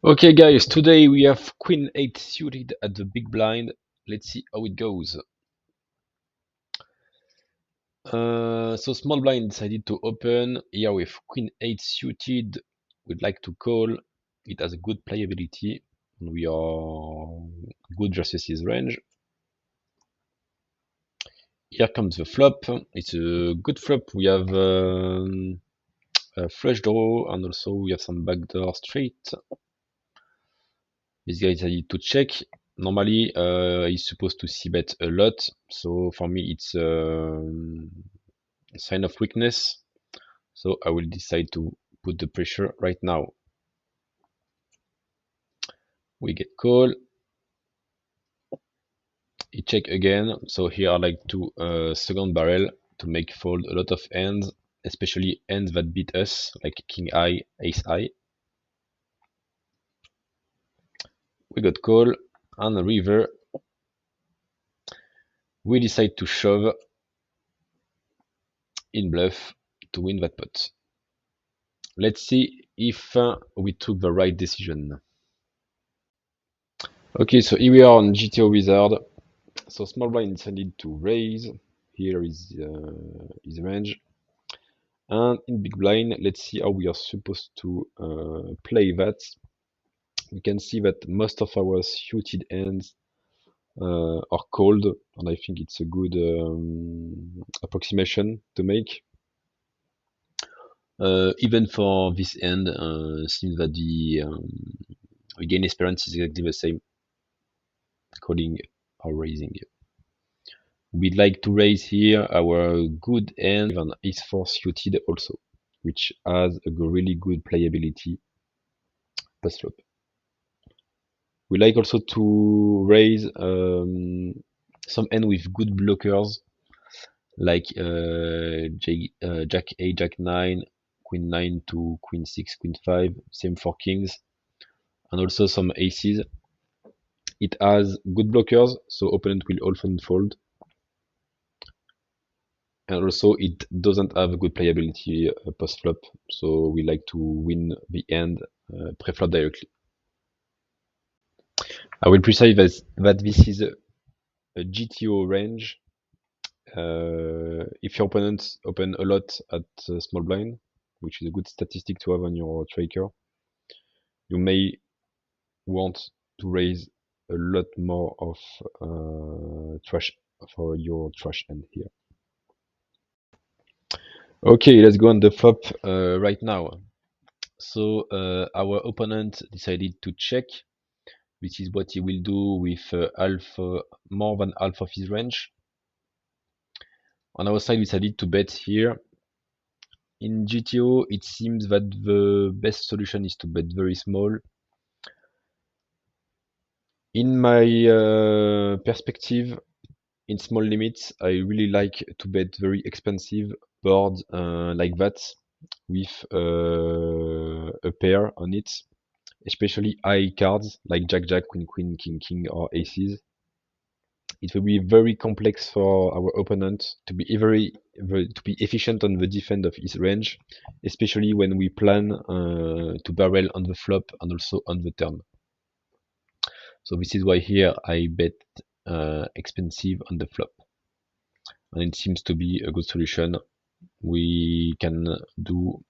Okay guys, today we have Queen 8 suited at the big blind. Let's see how it goes. So small blind decided to open. Here with Queen 8 suited, we'd like to call. It has a good playability. We are good versus his range. Here comes the flop. It's a good flop. We have a flush draw and also we have some backdoor straight. This guy decided to check. Normally, he's supposed to c-bet a lot, so for me it's a sign of weakness. So I will decide to put the pressure right now. We get call. He check again. So here I like to second barrel to make fold a lot of hands, especially hands that beat us, like king high, ace high. We got call and a river. We decide to shove in bluff to win that pot. Let's see if we took the right decision. Okay, so here we are on GTO Wizard. So small blind decided to raise. Here is his range. And in big blind, let's see how we are supposed to play that. We can see that most of our suited hands are called, and I think it's a good approximation to make. Even for this end, seems that the gain experience is exactly the same, calling or raising. We'd like to raise here our good hand and ace-4 suited also, which has a really good playability post-flop. We like also to raise some hand with good blockers, like Jack 8, Jack 9, Queen 9 to Queen 6, Queen 5, same for kings, and also some aces. It has good blockers, so opponent will often fold. And also it doesn't have a good playability post-flop, so we like to win the end pre-flop directly. I will precise that this is a GTO range. If your opponents open a lot at small blind, which is a good statistic to have on your tracker, you may want to raise a lot more of trash for your trash end here. Okay, let's go on the flop right now. So our opponent decided to check. This is what he will do with more than half of his range. On our side, we decided to bet here. In GTO, it seems that the best solution is to bet very small. In my perspective, in small limits, I really like to bet very expensive boards like that with a pair on it, especially high cards like Jack Jack, Queen Queen, King King, or Aces. It will be very complex for our opponent to be efficient on the defense of his range, especially when we plan to barrel on the flop and also on the turn. So this is why here I bet expensive on the flop, and it seems to be a good solution. We can do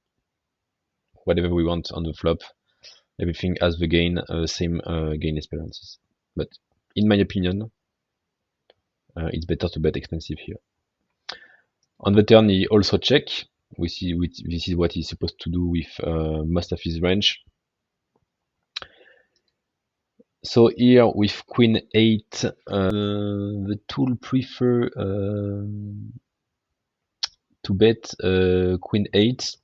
whatever we want on the flop. Everything has the gain, same gain experiences. But in my opinion, it's better to bet expensive here. On the turn, he also check. This is what he's supposed to do with most of his range. So here with Queen 8, the tool prefer to bet Queen 8,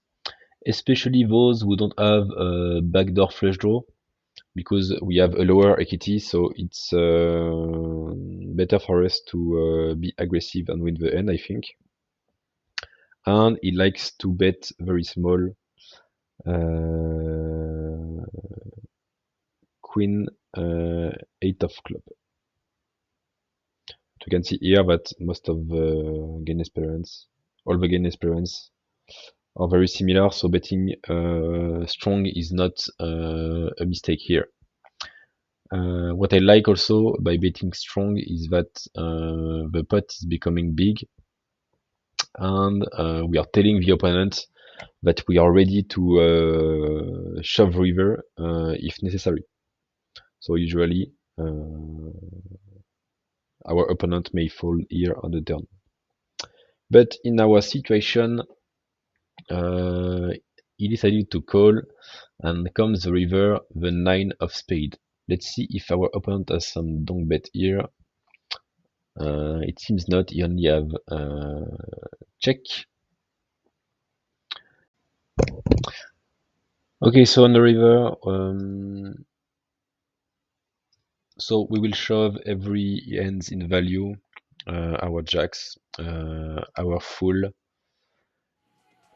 especially those who don't have a backdoor flush draw, because we have a lower equity, so it's better for us to be aggressive and win the end, I think. And he likes to bet very small. Queen 8 of club. You can see here that most of the gain experience, all the gain experience are very similar, so betting strong is not a mistake here. What I like also by betting strong is that the pot is becoming big, and we are telling the opponent that we are ready to shove river if necessary. So usually our opponent may fold here on the turn. But in our situation, he decided to call, and comes the river, the 9 of spade. Let's see if our opponent has some donk bet here. It seems not, he only have check. Okay, so on the river, so we will shove every hands in value, our jacks, our full,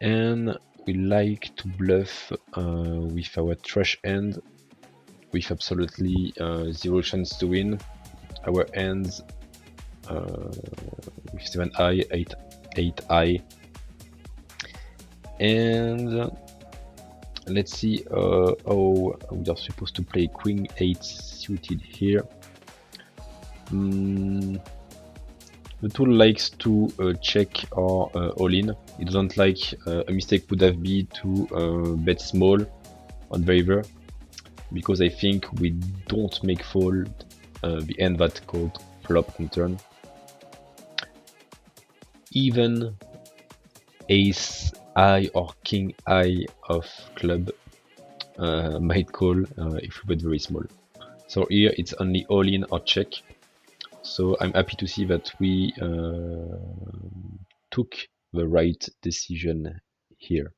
and we like to bluff with our trash hand with absolutely zero chance to win. Our hands with 7i, 8i, and let's see how we are supposed to play queen 8 suited here. The tool likes to check or all in. It doesn't like a mistake would have been to bet small on the river, because I think we don't make fold the hand that called flop on turn. Even ace I or king I of club might call if we bet very small. So here it's only all in or check. So I'm happy to see that we took the right decision here.